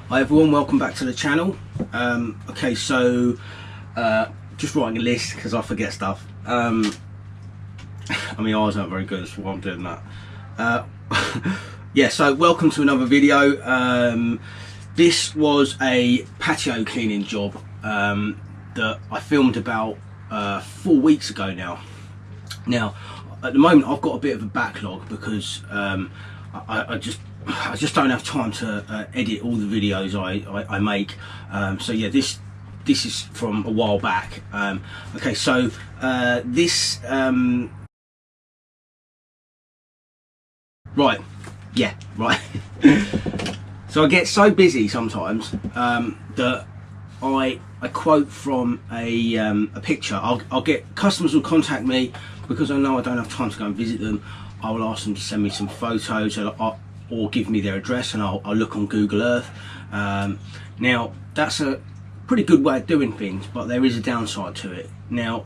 Hi everyone, welcome back to the channel. Okay, so just writing a list because I forget stuff. I mean, eyes aren't very good, that's why I'm doing that. Yeah, so welcome to another video. This was a patio cleaning job that I filmed about 4 weeks ago now. Now, at the moment, I've got a bit of a backlog because I just don't have time to edit all the videos I make. So yeah, this is from a while back. Okay, so this right, yeah, right. So I get so busy sometimes that I quote from a picture. I'll get customers will contact me because I know I don't have time to go and visit them. I will ask them to send me some photos or give me their address, and I'll look on Google Earth. Now that's a pretty good way of doing things, but there is a downside to it. Now,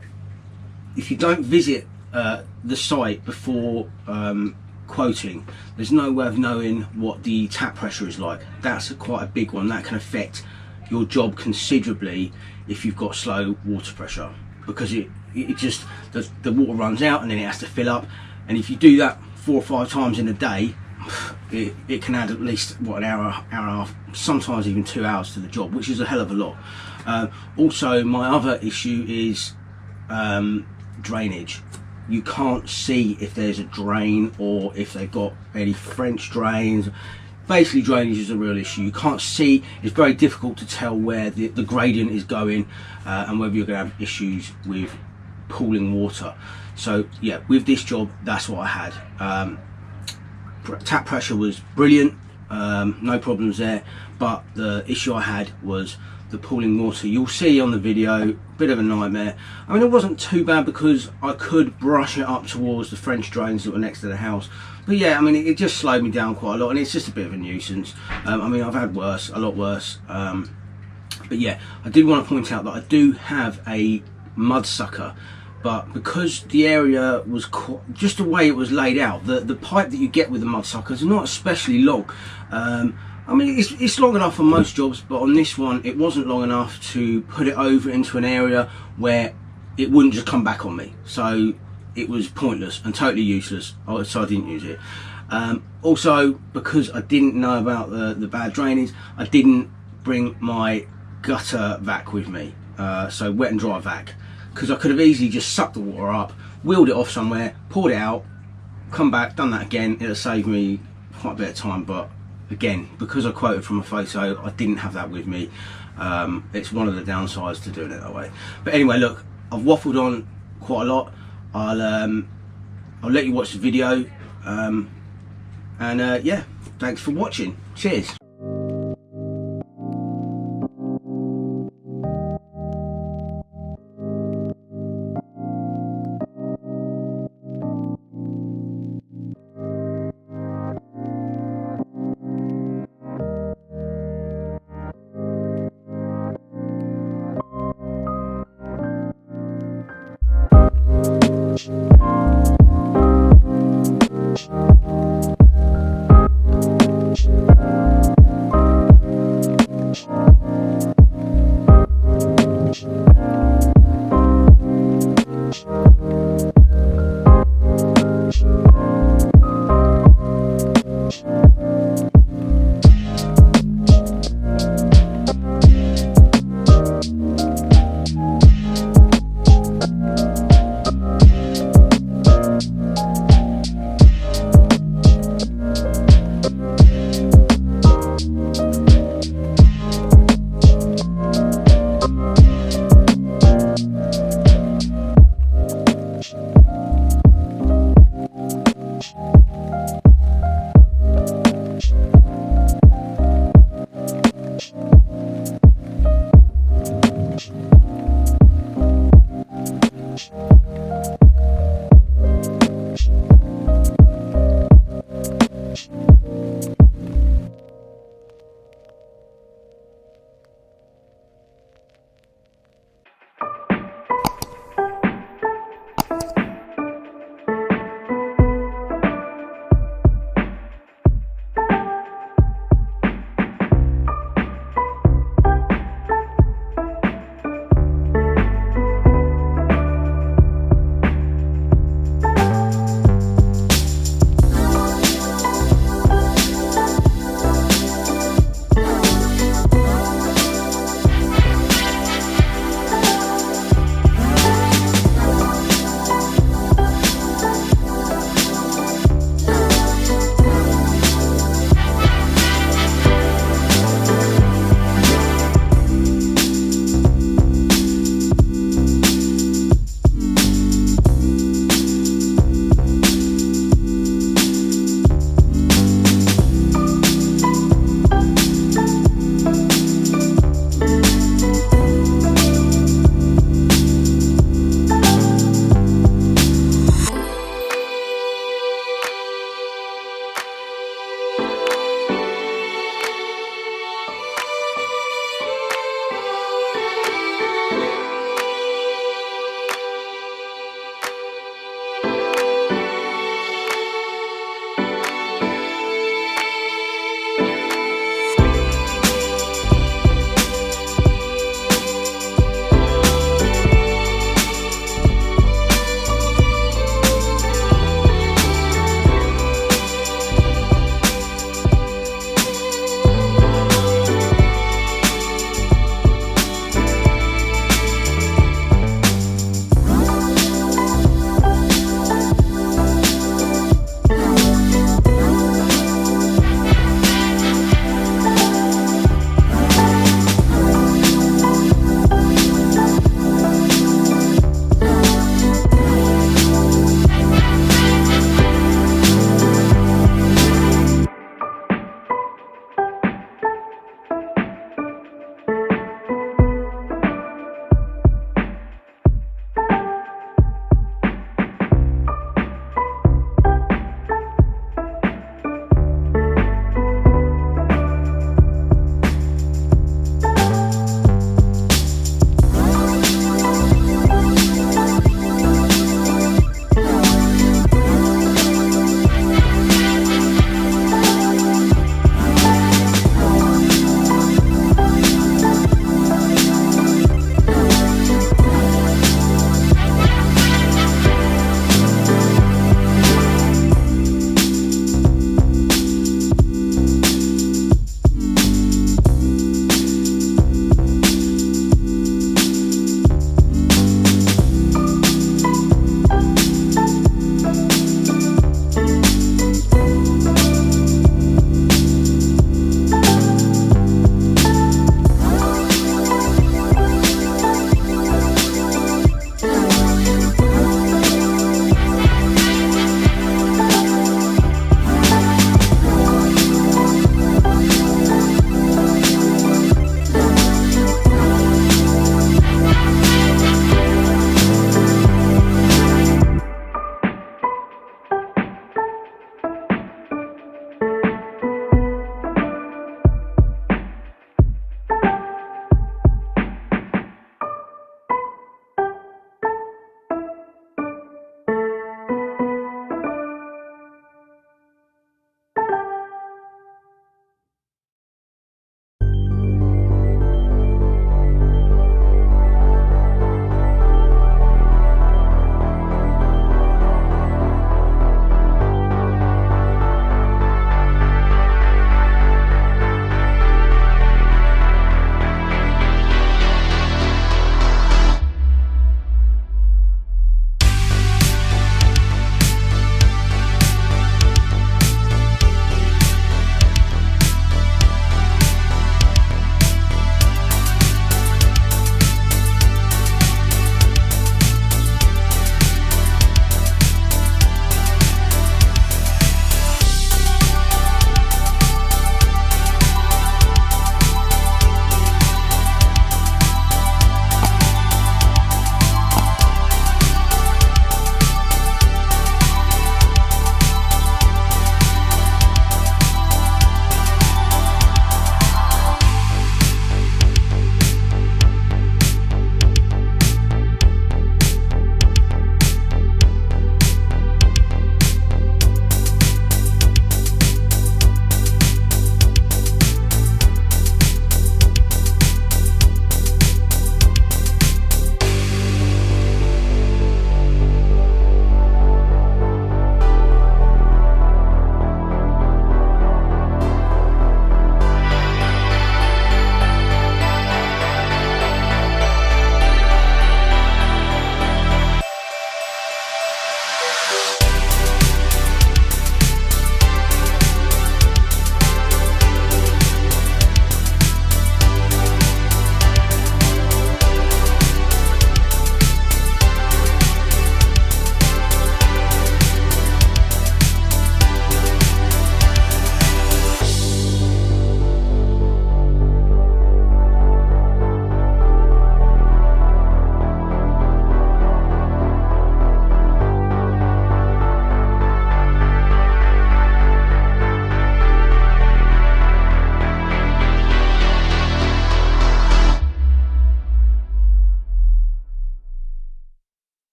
if you don't visit the site before quoting, there's no way of knowing what the tap pressure is like. That's quite a big one. That can affect your job considerably if you've got slow water pressure, because it just the water runs out and then it has to fill up, and if you do that 4 or 5 times in a day, it can add at least an hour and a half, sometimes even 2 hours to the job, which is a hell of a lot. Also, my other issue is drainage. You can't see if there's a drain or if they've got any French drains. Basically, drainage is a real issue. You can't see. It's very difficult to tell where the gradient is going and whether you're going to have issues with pooling water. So yeah, with this job, that's what I had. Tap pressure was brilliant, no problems there, but the issue I had was the pooling water. You'll see on the video, bit of a nightmare. I mean, it wasn't too bad because I could brush it up towards the French drains that were next to the house, but yeah, I mean, it just slowed me down quite a lot, and it's just a bit of a nuisance. I mean, I've had worse, a lot worse, but yeah, I did want to point out that I do have a mud sucker, but because the area was just the way it was laid out, the pipe that you get with the mud suckers is not especially long. I mean, it's long enough on most jobs, but on this one it wasn't long enough to put it over into an area where it wouldn't just come back on me. So it was pointless and totally useless, so I didn't use it. Also, because I didn't know about the bad drainage, I didn't bring my gutter vac with me, so wet and dry vac, because I could have easily just sucked the water up, wheeled it off somewhere, poured it out, come back, done that again. It would have saved me quite a bit of time, but again, because I quoted from a photo, I didn't have that with me. It's one of the downsides to doing it that way. But anyway, look, I've waffled on quite a lot. I'll let you watch the video, and yeah, thanks for watching. Cheers.